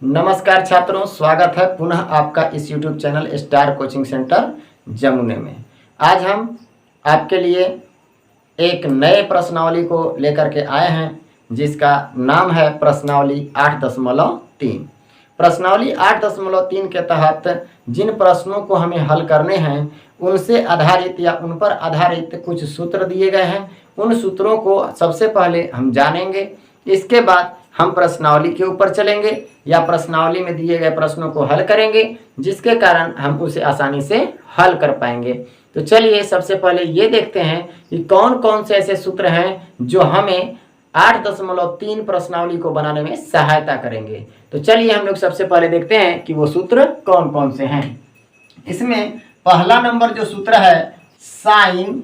नमस्कार छात्रों, स्वागत है पुनः आपका इस YouTube channel star coaching centre जमुने में। आज हम आपके लिए एक नए प्रश्नावली को लेकर के आए हैं जिसका नाम है प्रश्नावली 8.3। प्रश्नावली 8.3 के तहत जिन प्रश्नों को हमें हल करने हैं उनसे आधारित या उन पर आधारित कुछ सूत्र दिए गए हैं। उन सूत्रों को सबसे पहले हम जानेंगे, इसके बाद हम प्रश्नावली के ऊपर चलेंगे या प्रश्नावली में दिए गए प्रश्नों को हल करेंगे, जिसके कारण हम उसे आसानी से हल कर पाएंगे। तो चलिए सबसे पहले ये देखते हैं कि कौन कौन से ऐसे सूत्र हैं जो हमें 8.3 प्रश्नावली को बनाने में सहायता करेंगे। तो चलिए हम लोग सबसे पहले देखते हैं कि वो सूत्र कौन कौन से हैं। इसमें पहला नंबर जो सूत्र है साइन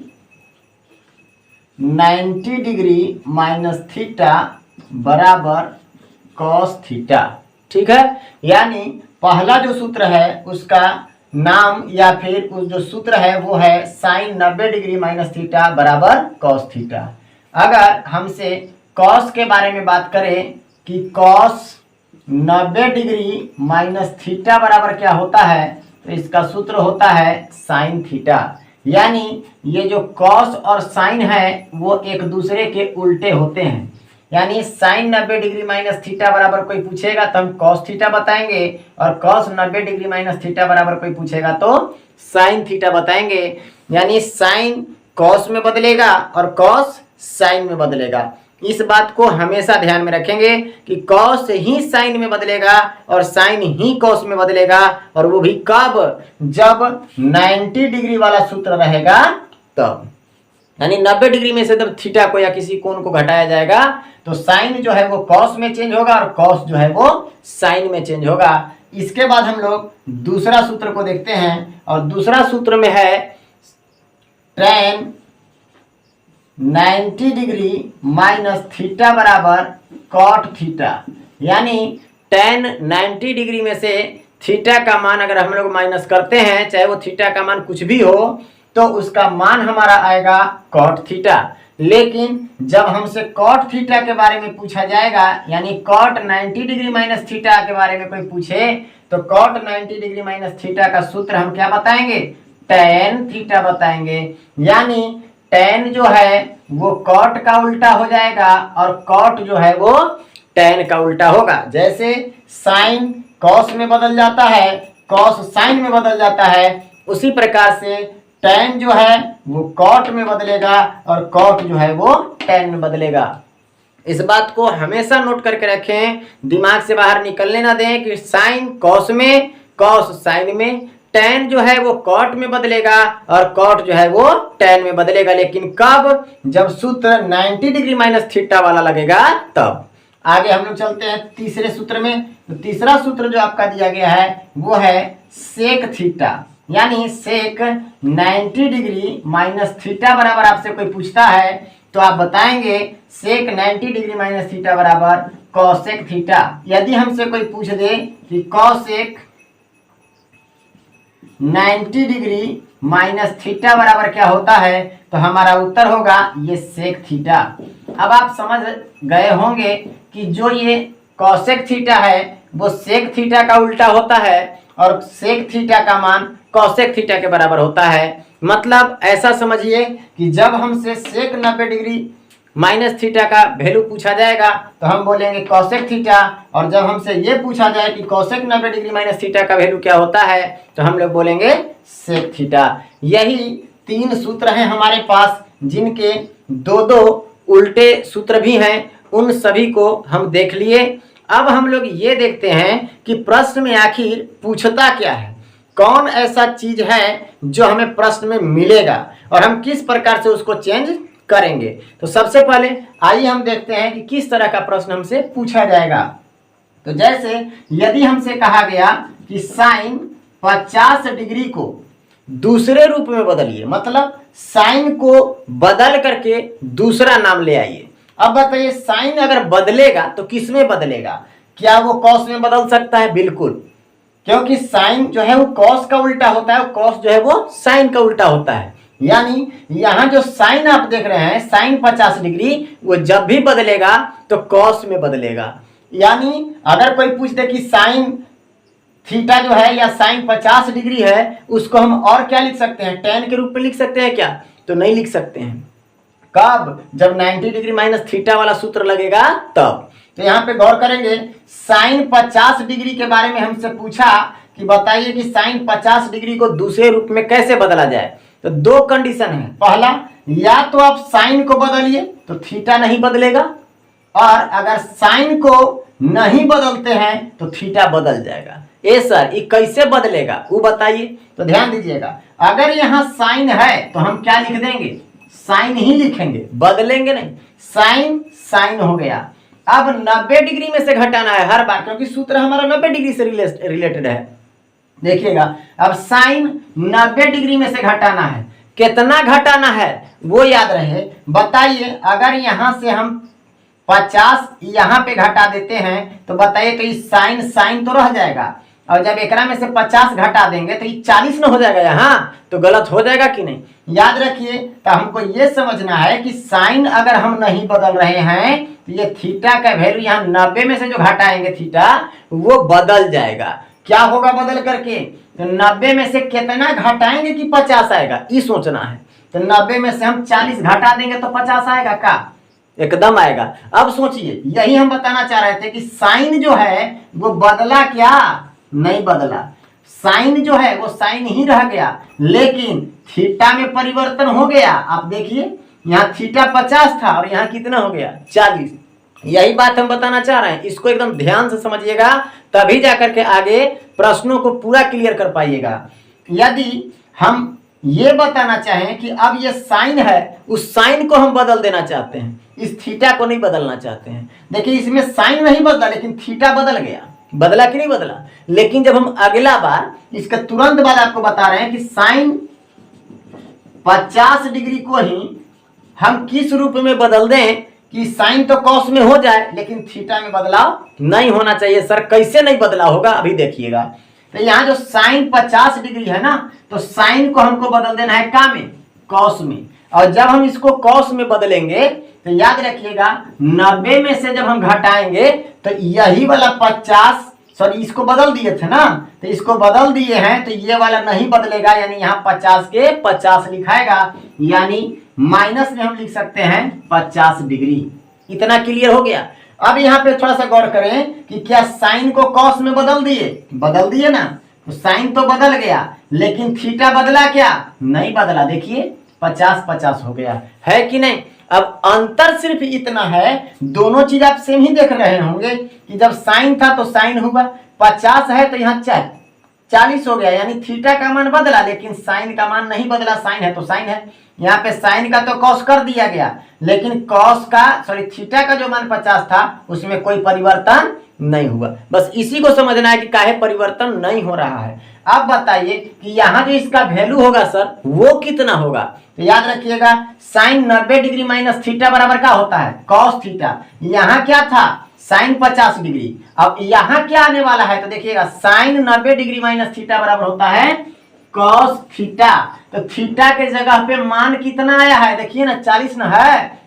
90 डिग्री माइनस थीटा बराबर कॉस थीटा। ठीक है, यानी पहला जो सूत्र है उसका नाम या फिर उस जो सूत्र है वो है साइन 90 डिग्री माइनस थीटा बराबर कॉस थीटा। अगर हमसे कॉस के बारे में बात करें कि कॉस 90 डिग्री माइनस थीटा बराबर क्या होता है, तो इसका सूत्र होता है साइन थीटा। यानी ये जो कॉस और साइन है वो एक दूसरे के उल्टे होते हैं। यानी साइन 90 डिग्री माइनस थीटा बराबर कोई पूछेगा तो हम कॉस थीटा बताएंगे, और कॉस 90 डिग्री माइनस थीटा बराबर कोई पूछेगा तो साइन थीटा बताएंगे। यानी साइन कॉस में बदलेगा और कॉस साइन में बदलेगा। इस बात को हमेशा ध्यान में रखेंगे कि कॉस ही साइन में बदलेगा और साइन ही कॉस में बदलेगा, और वो भी कब? जब 90 डिग्री वाला सूत्र रहेगा तब। यानी 90 डिग्री में से जब थीटा को या किसी कोण को घटाया जाएगा तो साइन जो है वो कॉस में चेंज होगा और कॉस जो है वो साइन में चेंज होगा। इसके बाद हम लोग दूसरा सूत्र को देखते हैं, और दूसरा सूत्र में है tan 90 डिग्री माइनस थीटा बराबर कॉट थीटा। यानी tan 90 डिग्री में से थीटा का मान अगर हम लोग माइनस करते हैं, चाहे वो थीटा का मान कुछ भी हो, तो उसका मान हमारा आएगा कॉट थीटा। लेकिन जब हमसे कॉट थीटा के बारे में पूछा जाएगा, यानी कॉट 90 डिग्री माइनस थीटा के बारे में कोई पूछे, तो कॉट 90 डिग्री माइनस थीटा का सूत्र हम क्या बताएंगे? tan थीटा बताएंगे। यानी tan जो है वो कॉट का उल्टा हो जाएगा और कॉट जो है वो tan का उल्टा होगा। जैसे साइन कॉस में बदल जाता है, कॉस साइन में बदल जाता है, उसी प्रकार से tan जो है वो कॉट में बदलेगा और कॉट जो है वो tan में बदलेगा। इस बात को हमेशा नोट करके रखें, दिमाग से बाहर निकलने ना दें कि साइन कॉस में, कॉस साइन में, tan जो है वो कॉट में बदलेगा और कॉट जो है वो tan में बदलेगा। लेकिन कब? जब सूत्र 90 डिग्री माइनस थीटा वाला लगेगा तब। आगे हम लोग चलते हैं तीसरे सूत्र में। तो तीसरा सूत्र जो आपका दिया गया है वो है सेक थीटा। यानी सेक 90 डिग्री माइनस थीटा बराबर आपसे कोई पूछता है तो आप बताएंगे सेक 90 डिग्री माइनस थीटा बराबर कॉसेक थीटा। यदि हमसे कोई पूछ दे कि कॉसेक 90 डिग्री माइनस थीटा बराबर क्या होता है, तो हमारा उत्तर होगा ये सेक थीटा। अब आप समझ गए होंगे कि जो ये कॉसेक थीटा है वो सेक थीटा का उल्टा होता है और सेक थीटा का मान कॉसेक थीटा के बराबर होता है। मतलब ऐसा समझिए कि जब हमसे सेक 90 डिग्री माइनस थीटा का वैल्यू पूछा जाएगा तो हम बोलेंगे कॉसेक थीटा, और जब हमसे ये पूछा जाए कि कॉसेक 90 डिग्री माइनस थीटा का वैल्यू क्या होता है तो हम लोग बोलेंगे सेक थीटा। यही 3 सूत्र हैं हमारे पास, जिनके दो उल्टे सूत्र भी हैं। उन सभी को हम देख लिए। अब हम लोग ये देखते हैं कि प्रश्न में आखिर पूछता क्या है, कौन ऐसा चीज है जो हमें प्रश्न में मिलेगा और हम किस प्रकार से उसको चेंज करेंगे। तो सबसे पहले आइए हम देखते हैं कि किस तरह का प्रश्न हमसे पूछा जाएगा। तो जैसे यदि हमसे कहा गया कि साइन 50 डिग्री को दूसरे रूप में बदलिए, मतलब साइन को बदल करके दूसरा नाम ले आइए। अब बताइए साइन अगर बदलेगा तो किस में बदलेगा? क्या वो कॉस में बदल सकता है? बिल्कुल, क्योंकि साइन जो है वो कॉस का उल्टा होता है, कॉस जो है वो साइन का उल्टा होता है। यानी यहाँ जो साइन आप देख रहे हैं, साइन 50 डिग्री, वो जब भी बदलेगा तो कॉस में बदलेगा। यानी अगर कोई पूछ दे कि साइन थीटा जो है या साइन 50 डिग्री है, उसको हम और क्या लिख सकते हैं, टेन के रूप में लिख सकते हैं क्या, तो नहीं लिख सकते हैं। कब, जब 90 डिग्री माइनस थीटा वाला सूत्र लगेगा तब। तो यहाँ पे गौर करेंगे, साइन 50 डिग्री के बारे में हमसे पूछा कि बताइए कि साइन 50 डिग्री को दूसरे रूप में कैसे बदला जाए। तो दो कंडीशन है, पहला, या तो आप साइन को बदलिए तो थीटा नहीं बदलेगा, और अगर साइन को नहीं बदलते हैं तो थीटा बदल जाएगा। ए सर ये कैसे बदलेगा वो बताइए। तो ध्यान दीजिएगा, अगर यहाँ साइन है तो हम क्या लिख देंगे, साइन ही लिखेंगे, बदलेंगे नहीं। साइन साइन हो गया। अब 90 डिग्री में से घटाना है हर बार, क्योंकि सूत्र हमारा 90 डिग्री से रिलेटेड है। देखिएगा, अब साइन 90 डिग्री में से घटाना है, कितना घटाना है वो याद रहे। बताइए, अगर यहां से हम 50 यहाँ पे घटा देते हैं तो बताइए, तो ये साइन साइन तो रह जाएगा, और जब एकरा में से 50 घटा देंगे तो ये 40 न हो जाएगा, यहाँ तो गलत हो जाएगा कि नहीं। याद रखिए, तो हमको ये समझना है कि साइन अगर हम नहीं बदल रहे हैं तो ये थीटा का वैल्यू यहाँ 90 में से जो घटाएंगे थीटा, वो बदल जाएगा। क्या होगा बदल करके, तो 90 में से कितना घटाएंगे कि 50 आएगा, ये सोचना है। तो 90 में से हम 40 घटा देंगे तो 50 आएगा का, एकदम आएगा। अब सोचिए, यही हम बताना चाह रहे थे कि साइन जो है वो बदला क्या, नहीं बदला। साइन जो है वो साइन ही रह गया, लेकिन थीटा में परिवर्तन हो गया। आप देखिए, यहाँ थीटा 50 था और यहाँ कितना हो गया, 40। यही बात हम बताना चाह रहे हैं, इसको एकदम ध्यान से समझिएगा, तभी जाकर के आगे प्रश्नों को पूरा क्लियर कर पाइएगा। यदि हम ये बताना चाहें कि अब ये साइन है, उस साइन को हम बदल देना चाहते हैं, इस थीटा को नहीं बदलना चाहते हैं। देखिए, इसमें साइन नहीं बदला लेकिन थीटा बदल गया, बदला कि नहीं बदला। लेकिन जब हम अगला बार इसका तुरंत बाद आपको बता रहे हैं कि साइन 50 डिग्री को ही हम किस रूप में बदल दें कि साइन तो कॉस में हो जाए लेकिन थीटा में बदलाव नहीं होना चाहिए। सर कैसे नहीं बदला होगा, अभी देखिएगा। तो यहाँ जो साइन 50 डिग्री है ना, तो साइन को हमको बदल देना है का में, कॉस में। और जब हम इसको कॉस में बदलेंगे तो याद रखिएगा, 90 में से जब हम घटाएंगे तो यही वाला 50, सॉरी इसको बदल दिए थे ना, तो इसको बदल दिए हैं तो ये वाला नहीं बदलेगा, यानी यहाँ 50 के 50 लिखाएगा, यानी माइनस में हम लिख सकते हैं 50 डिग्री। इतना क्लियर हो गया। अब यहाँ पे थोड़ा सा गौर करें कि क्या साइन को कॉस में बदल दिए ना, तो साइन तो बदल गया लेकिन थीटा बदला क्या, नहीं बदला। देखिए 50-50 हो गया है कि नहीं। अब अंतर सिर्फ इतना है, दोनों चीज आप सेम ही देख रहे होंगे कि जब साइन था तो साइन हुआ, 50 है तो यहाँ 40 हो गया, यानी थीटा का मान बदला लेकिन साइन का मान नहीं बदला। साइन है तो साइन है, यहाँ पे साइन का तो कॉस कर दिया गया, लेकिन कॉस का सॉरी थीटा का जो मान 50 था उसमें कोई परिवर्तन नहीं हुआ। बस इसी को समझना है कि काहे परिवर्तन नहीं हो रहा है। अब बताइए कि यहाँ जो इसका वैल्यू होगा सर वो कितना होगा। तो याद रखिएगा, साइन 90 डिग्री माइनस थीटा बराबर क्या होता है, कॉस थीटा। यहाँ क्या था, साइन 50 डिग्री। अब यहाँ क्या आने वाला है, तो देखिएगा साइन 90 डिग्री माइनस थीटा बराबर होता है कॉस थीटा। तो थीटा के जगह पे मान कितना आया है, देखिए ना 40 ना है,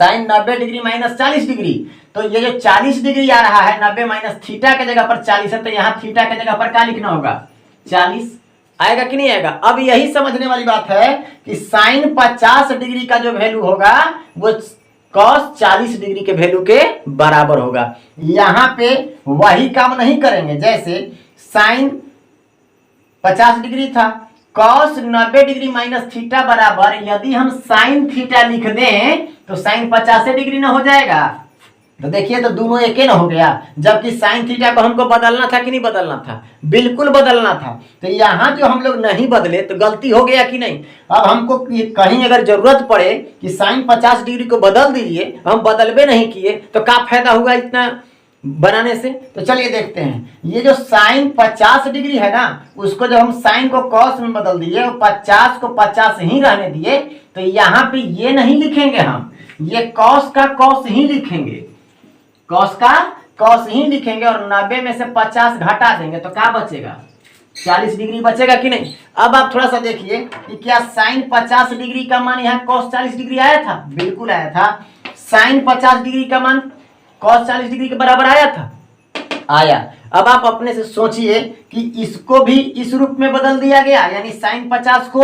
साइन 90 डिग्री माइनस 40 डिग्री। तो ये जो 40 डिग्री आ रहा है, 90 माइनस थीटा के जगह पर 40 है, तो यहाँ थीटा के जगह पर क्या लिखना होगा, 40 आएगा कि नहीं आएगा। अब यही समझने वाली बात है कि साइन 50 डिग्री का जो वैल्यू होगा वो कॉस 40 डिग्री के वैल्यू के बराबर होगा। यहाँ पे वही काम नहीं करेंगे, जैसे साइन 50 डिग्री था, कॉस 90 डिग्री माइनस थीटा बराबर, यदि हम साइन थीटा लिख दें तो साइन 50 डिग्री ना हो जाएगा। तो देखिए, तो दोनों एक न हो गया, जबकि साइन थीटा को हमको बदलना था कि नहीं बदलना था, बिल्कुल बदलना था। तो यहाँ जो हम लोग नहीं बदले तो गलती हो गया कि नहीं। अब हमको कहीं अगर जरूरत पड़े कि साइन 50 डिग्री को बदल दीजिए, हम बदलबे नहीं किए, तो क्या फायदा हुआ इतना बनाने से। तो चलिए देखते हैं, ये जो साइन 50 डिग्री है ना, उसको जब हम साइन को कॉस में बदल दिए और 50 को 50 ही रहने दिए, तो यहाँ पे ये नहीं लिखेंगे, हम ये कॉस का कॉस ही लिखेंगे, कॉस का कॉस ही लिखेंगे, और 90 में से 50 घटा देंगे तो क्या बचेगा, 40 डिग्री बचेगा कि नहीं। अब आप थोड़ा सा देखिए कि क्या साइन 50 डिग्री का मान यहाँ कॉस 40 डिग्री आया था, बिल्कुल आया था। साइन 50 डिग्री का मान cos 40 डिग्री के बराबर आया था, आया। अब आप अपने से सोचिए कि इसको भी इस रूप में बदल दिया गया, यानी sin 50 को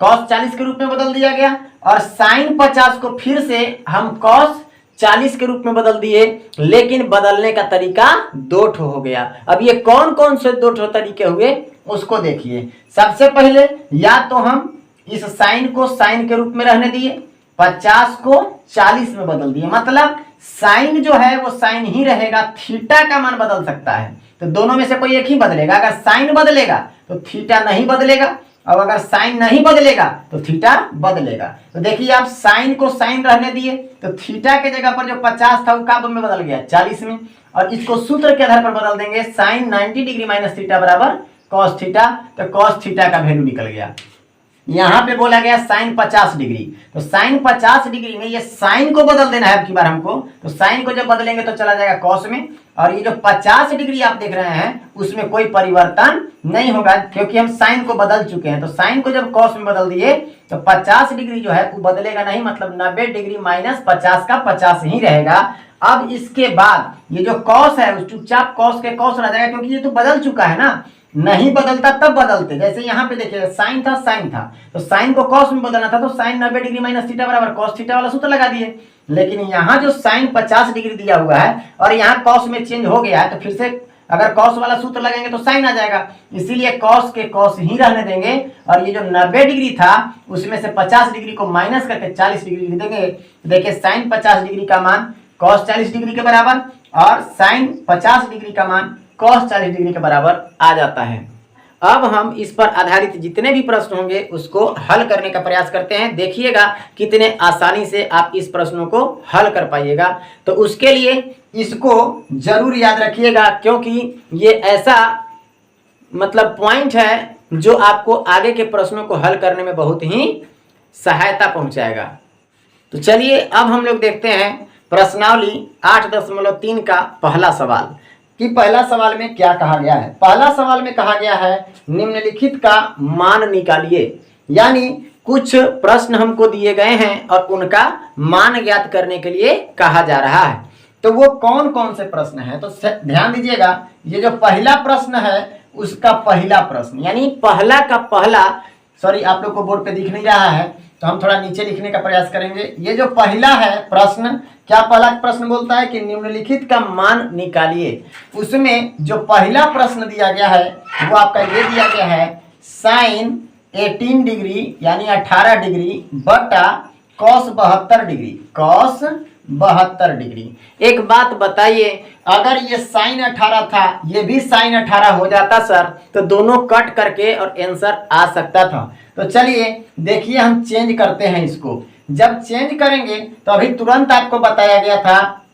cos 40 के रूप में बदल दिया गया, और sin 50 को फिर से हम cos 40 के रूप में बदल दिए, लेकिन बदलने का तरीका दो ठो हो गया। अब ये कौन कौन से दो ठो तरीके हुए उसको देखिए। सबसे पहले या तो हम इस साइन को साइन के रूप में रहने दिए, 50 को 40 में बदल दिए, मतलब साइन जो है वो साइन ही रहेगा, थीटा का मान बदल सकता है, तो दोनों में से कोई एक ही बदलेगा। अगर साइन बदलेगा तो थीटा नहीं बदलेगा, और अगर साइन नहीं बदलेगा तो थीटा बदलेगा। तो देखिए आप साइन को साइन रहने दिए, तो थीटा के जगह पर जो 50 था वो कब में बदल गया, 40 में, और इसको सूत्र के आधार पर बदल देंगे, साइन 90 डिग्री माइनस थीटा बराबर कॉस थीटा, तो कॉस थीटा का वैल्यू निकल गया। यहां पे बोला गया साइन 50 डिग्री, तो साइन 50 डिग्री में ये साइन को बदल देना है अब की बार हमको, तो साइन को जब बदलेंगे तो चला जाएगा कॉस में, और ये जो 50 डिग्री आप देख रहे हैं उसमें कोई परिवर्तन नहीं होगा, क्योंकि हम साइन को बदल चुके हैं। तो साइन को जब कॉस में बदल दिए तो 50 डिग्री जो है वो बदलेगा नहीं, मतलब 90 डिग्री माइनस 50 का 50 ही रहेगा। अब इसके बाद ये जो कॉस है उस चुपचाप कॉस के कॉस रह जाएगा, क्योंकि ये तो बदल चुका है ना, नहीं बदलता तब बदलते। जैसे यहाँ पे देखिए साइन था तो साइन को कॉस में बदलना था, तो साइन 90 डिग्री माइनस थीटा बराबर कॉस थीटा वाला सूत्र लगा दिए। लेकिन यहाँ जो साइन 50 डिग्री दिया हुआ है और यहाँ कॉस में चेंज हो गया है, तो फिर से अगर कॉस वाला सूत्र लगाएंगे तो साइन आ जाएगा, इसीलिए कॉस के कॉस ही रहने देंगे, और ये जो 90 डिग्री था उसमें से 50 डिग्री को माइनस करके 40 डिग्री लिख देंगे। देखिए साइन 50 डिग्री का मान कॉस 40 डिग्री के बराबर, और साइन 50 डिग्री का मान cos 40 डिग्री के बराबर आ जाता है। अब हम इस पर आधारित जितने भी प्रश्न होंगे उसको हल करने का प्रयास करते हैं। देखिएगा कितने आसानी से आप इस प्रश्नों को हल कर पाइएगा। तो उसके लिए इसको जरूर याद रखिएगा, क्योंकि ये ऐसा मतलब पॉइंट है जो आपको आगे के प्रश्नों को हल करने में बहुत ही सहायता पहुंचाएगा। तो चलिए अब हम लोग देखते हैं प्रश्नावली 8.3 का पहला सवाल, कि पहला सवाल में क्या कहा गया है। पहला सवाल में कहा गया है निम्नलिखित का मान निकालिए, यानी कुछ प्रश्न हमको दिए गए हैं और उनका मान ज्ञात करने के लिए कहा जा रहा है। तो वो कौन कौन से प्रश्न हैं, तो ध्यान दीजिएगा, ये जो पहला प्रश्न है उसका पहला प्रश्न, यानी पहला का पहला, सॉरी आप लोग को बोर्ड पे दिख नहीं रहा है तो हम थोड़ा नीचे लिखने का प्रयास करेंगे। ये जो पहला है प्रश्न, क्या पहला प्रश्न बोलता है कि निम्नलिखित का मान निकालिए। उसमें जो पहला प्रश्न दिया गया है वो आपका ये दिया गया है, साइन 18 डिग्री यानी 18 डिग्री बटा कॉस 72 डिग्री, कॉस 72 डिग्री। एक बात बताइए, अगर ये साइन 18 था ये भी साइन 18 हो जाता सर, तो दोनों कट करके और आंसर आ सकता था। तो चलिए देखिए हम चेंज करते हैं इसको। जब चेंज करेंगे तो अभी तुरंत आपको बताया गया था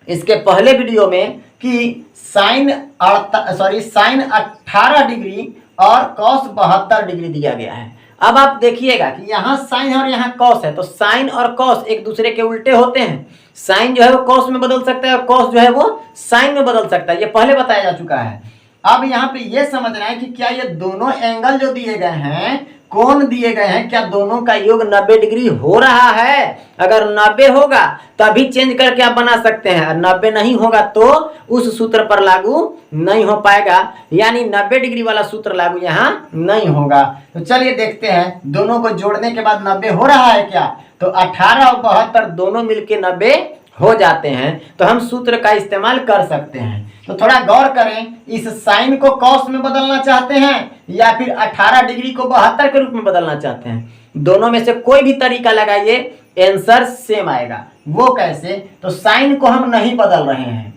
इसके पहले वीडियो में कि साइन 18 डिग्री और कॉस 72 डिग्री दिया गया है। अब आप देखिएगा कि यहाँ साइन और यहाँ कॉस है, तो साइन और कॉस एक दूसरे के उल्टे होते हैं। साइन जो है वो कॉस में बदल सकता है और कॉस जो है वो साइन में बदल सकता है, ये पहले बताया जा चुका है। अब यहाँ पे ये समझना है कि क्या ये दोनों एंगल जो दिए गए हैं, कोण दिए गए हैं, क्या दोनों का योग 90 डिग्री हो रहा है। अगर 90 होगा तभी चेंज करके आप बना सकते हैं, और 90 नहीं होगा तो उस सूत्र पर लागू नहीं हो पाएगा, यानी 90 डिग्री वाला सूत्र लागू यहाँ नहीं होगा। तो चलिए देखते हैं दोनों को जोड़ने के बाद 90 हो रहा है क्या, तो 18 और 72 दोनों मिलके 90 हो जाते हैं, तो हम सूत्र का इस्तेमाल कर सकते हैं। तो थोड़ा गौर करें, इस साइन को कॉस में बदलना चाहते हैं या फिर 18 डिग्री को 72 के रूप में बदलना चाहते हैं, दोनों में से कोई भी तरीका लगाइए आंसर सेम आएगा। वो कैसे, तो साइन को हम नहीं बदल रहे हैं,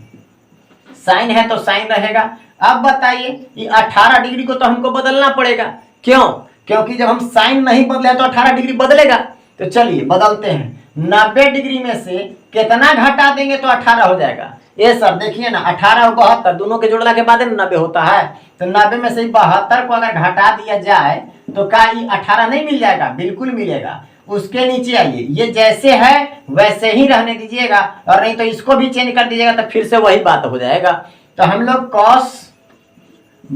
साइन है तो साइन रहेगा। अब बताइए ये 18 डिग्री को तो हमको बदलना पड़ेगा, क्यों, क्योंकि जब हम साइन नहीं बदले तो 18 डिग्री बदलेगा। तो चलिए बदलते हैं, 90 डिग्री में से कितना घटा देंगे तो 18 हो जाएगा। ये सर देखिए ना, 18 और 72 दोनों के जोड़ला के बाद 90 होता है, तो 90 में से 72 को अगर घटा दिया जाए तो क्या ये 18 नहीं मिल जाएगा, बिल्कुल मिलेगा। उसके नीचे आइए, ये जैसे है वैसे ही रहने दीजिएगा, और नहीं तो इसको भी चेंज कर दीजिएगा तो फिर से वही बात हो जाएगा। तो हम लोग cos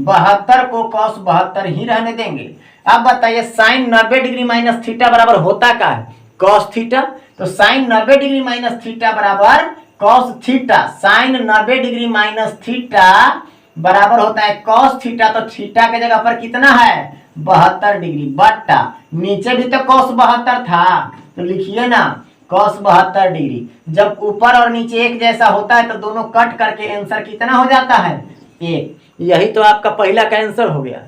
72 को cos 72 ही रहने देंगे। अब बताइए साइन 90 डिग्री माइनस थीटा बराबर होता क्या है, cos थीटा, तो साइन 90 डिग्री माइनस थीटा बराबर cos theta, sine 90 degree minus theta बराबर होता है कॉस थीटा। तो थीटा के जगह पर कितना है 72 डिग्री बट्टा, नीचे भी तो कॉस 72 था तो लिखिए ना कॉस 72 डिग्री। जब ऊपर और नीचे एक जैसा होता है तो दोनों कट करके आंसर कितना हो जाता है 1। यही तो आपका पहला का आंसर हो गया।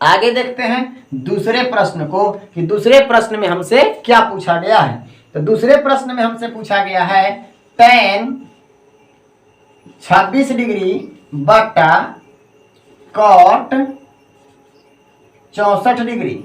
आगे देखते हैं दूसरे प्रश्न को कि दूसरे प्रश्न में हमसे क्या पूछा गया है। तो दूसरे प्रश्न में हमसे पूछा गया है tan 26 डिग्री बटा कॉट 64 डिग्री।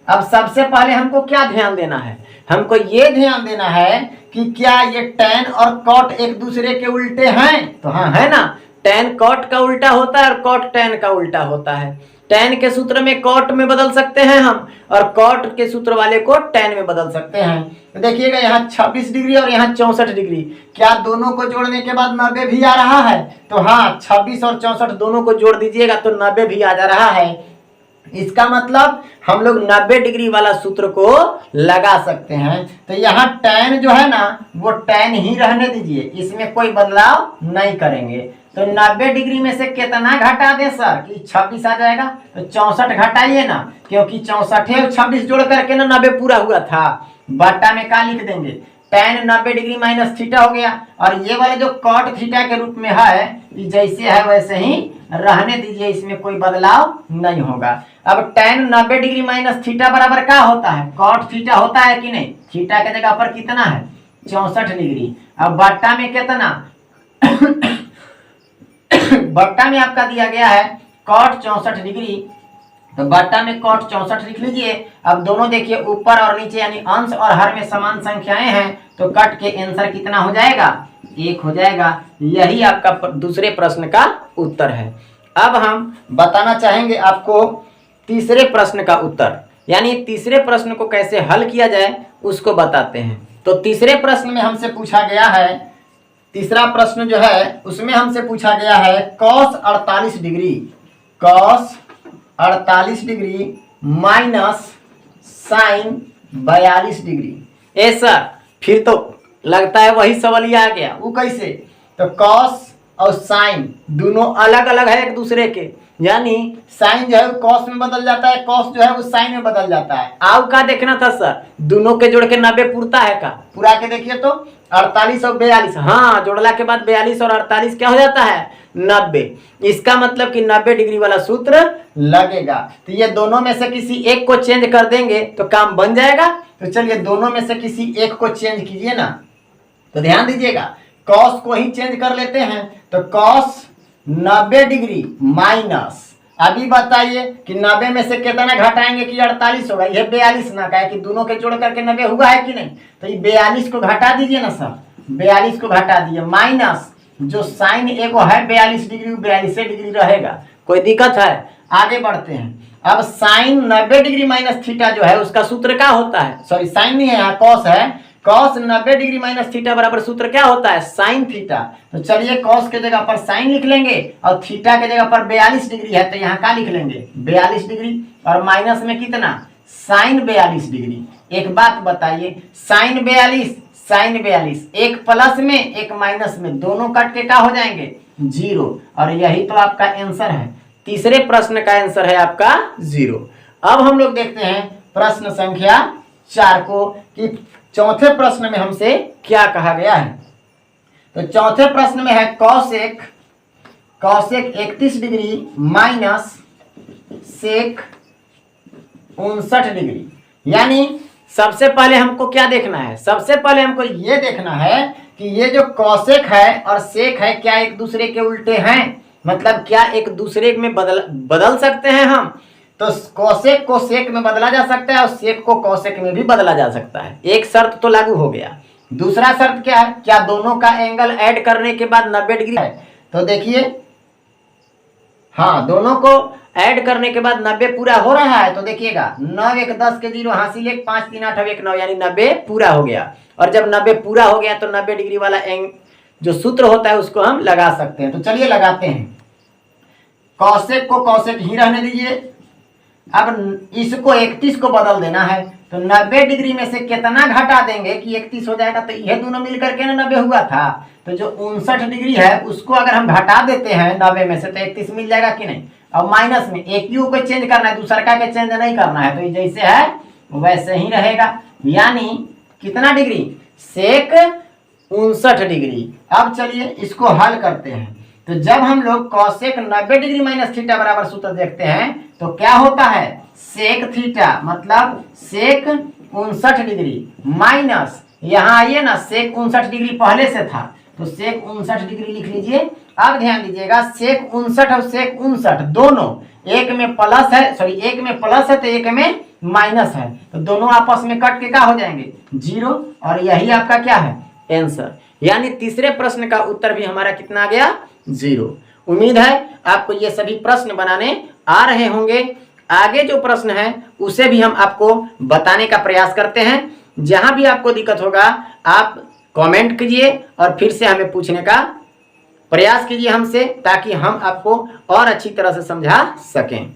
अब सबसे पहले हमको क्या ध्यान देना है, हमको ये ध्यान देना है कि क्या ये tan और कॉट एक दूसरे के उल्टे हैं। तो हाँ है ना, tan कॉट का उल्टा होता है और कॉट tan का उल्टा होता है। tan के सूत्र में कॉट में बदल सकते हैं हम और कॉट के सूत्र वाले को tan में बदल सकते हैं। तो देखिएगा यहाँ 26 डिग्री और यहाँ 64 डिग्री, क्या दोनों को जोड़ने के बाद 90 भी आ रहा है। तो हाँ 26 और 64 दोनों को जोड़ दीजिएगा तो 90 भी आ जा रहा है। इसका मतलब हम लोग 90 डिग्री वाला सूत्र को लगा सकते हैं। तो यहाँ tan जो है ना वो tan ही रहने दीजिए, इसमें कोई बदलाव नहीं करेंगे। तो 90 डिग्री में से कितना घटा दे सर कि 26 आ जाएगा। तो 64 घटाइए ना, क्योंकि 64 और 26 जोड़ करके ना 90 पूरा हुआ था। बट्टा में क्या लिख देंगे tan 90 डिग्री माइनस थीटा हो गया, और ये वाले जो कॉट थीटा के रूप में है कि जैसे है वैसे ही रहने दीजिए, इसमें कोई बदलाव नहीं होगा। अब tan 90 डिग्री माइनस थीटा बराबर क्या होता है कॉट थीटा होता है कि नहीं। थीटा के जगह पर कितना है 64 डिग्री। अब बट्टा में कितना बट्टा में आपका दिया गया है कॉट 64 डिग्री, तो बट्टा में कॉट 64 लिख लीजिए। अब दोनों देखिए ऊपर और नीचे यानी अंश और हर में समान संख्याएं हैं, तो कट के आंसर कितना हो जाएगा 1 हो जाएगा। यही आपका दूसरे प्रश्न का उत्तर है। अब हम बताना चाहेंगे आपको तीसरे प्रश्न का उत्तर, यानी तीसरे प्रश्न को कैसे हल किया जाए उसको बताते हैं। तो तीसरे प्रश्न में हमसे पूछा गया है, तीसरा प्रश्न जो है उसमें हमसे पूछा गया है cos 48 degree, cos 48 degree minus sine 42 degree. ऐसा फिर तो लगता है वही सवाल आ गया, वो कैसे। तो cos और साइन दोनों अलग अलग है एक दूसरे के, यानी साइन जो है कॉस में बदल जाता है, कॉस जो है वो साइन में बदल जाता है। आओ का देखना था सर, दोनों के जोड़ के 90 पूरता है का, पूरा के देखिए तो 48 और 42, हाँ जोड़ला के बाद 42 और 48 क्या हो जाता है 90। इसका मतलब कि 90 डिग्री वाला सूत्र लगेगा। तो ये दोनों में से किसी एक को चेंज कर देंगे तो काम बन जाएगा। तो चलिए दोनों में से किसी एक को चेंज कीजिए ना। तो ध्यान दीजिएगा कॉस को ही चेंज कर लेते हैं। तो कॉस 90 डिग्री माइनस, अभी बताइए कि 90 में से कितना घटाएंगे कि 48 होगा। यह 42 ना कहे कि दोनों के जोड़ करके 90 हुआ है कि नहीं। तो ये 42 को घटा दीजिए ना सर, 42 को घटा दीजिए माइनस जो साइन एगो है 42 डिग्री 42 डिग्री रहेगा, कोई दिक्कत है। आगे बढ़ते हैं। अब साइन 90 डिग्री माइनस थीटा जो है उसका सूत्र क्या होता है, सॉरी साइन नहीं है यहाँ कॉस है, कॉस 90 डिग्री माइनस थीटा बराबर सूत्र क्या होता है साइन थीटा। तो चलिए कॉस के जगह पर साइन लिख लेंगे और थीटा के जगह पर 42 डिग्री है तो यहाँ क्या लिख लेंगे 42 डिग्री, और माइनस में कितना साइन 42 डिग्री। एक बात बताइए साइन 42 साइन 42, एक प्लस में एक माइनस में, दोनों कट के क्या हो जाएंगे 0, और यही तो आपका आंसर है। तीसरे प्रश्न का आंसर है आपका 0। अब हम लोग देखते हैं प्रश्न संख्या 4 को कि चौथे प्रश्न में हमसे क्या कहा गया है। तो चौथे प्रश्न में है cosec 31 degree minus sec 59 degree. यानी सबसे पहले हमको क्या देखना है, सबसे पहले हमको ये देखना है कि ये जो कॉसेक है और सेक है क्या एक दूसरे के उल्टे हैं, मतलब क्या एक दूसरे में बदल सकते हैं हम। तो कॉसेक को सेक में बदला जा सकता है और सेक को कॉसेक में भी बदला जा सकता है। एक शर्त तो लागू हो गया। दूसरा शर्त क्या है, क्या दोनों का एंगल ऐड करने के बाद 90 डिग्री है। तो देखिए हाँ दोनों को ऐड करने के बाद 90 पूरा हो रहा है। तो देखिएगा 9 1 10 के 0 हासिल 1 5 3 8 1 9 यानी 90 पूरा हो गया। और जब 90 पूरा हो गया तो 90 डिग्री वाला जो सूत्र होता है उसको हम लगा सकते हैं। तो चलिए लगाते हैं। कॉसेक को कॉसेक ही रहने दीजिए। अब इसको 31 को बदल देना है। तो 90 डिग्री में से कितना घटा देंगे कि 31 हो जाएगा। तो यह दोनों मिलकर के ना 90 हुआ था। तो जो 59 डिग्री है उसको अगर हम घटा देते हैं 90 में से तो 31 मिल जाएगा कि नहीं। अब माइनस में एक यू को चेंज करना है, दूसरा का चेंज नहीं करना है, तो ये जैसे है वैसे ही रहेगा। यानी कितना डिग्री, सेक 59 डिग्री। अब चलिए इसको हल करते हैं। तो जब हम लोग कॉसेक 90 डिग्री माइनस थीटा बराबर सूत्र देखते हैं तो क्या होता है, सेक थीटा मतलब सेक 59 डिग्री माइनस, यहाँ आइए ना, सेक 59 डिग्री पहले से था तो सेक 59 डिग्री लिख लीजिए। अब ध्यान दीजिएगा सेक 59 और सेक 59 दोनों एक में प्लस है, सॉरी एक में प्लस है तो एक में माइनस है, तो दोनों आपस में कट के क्या हो जाएंगे, 0। और यही आपका क्या है, आंसर। यानी तीसरे प्रश्न का उत्तर भी हमारा कितना आ गया, 0। उम्मीद है आपको ये सभी प्रश्न बनाने आ रहे होंगे। आगे जो प्रश्न है उसे भी हम आपको बताने का प्रयास करते हैं। जहां भी आपको दिक्कत होगा आप कमेंट कीजिए और फिर से हमें पूछने का प्रयास कीजिए हमसे, ताकि हम आपको और अच्छी तरह से समझा सकें।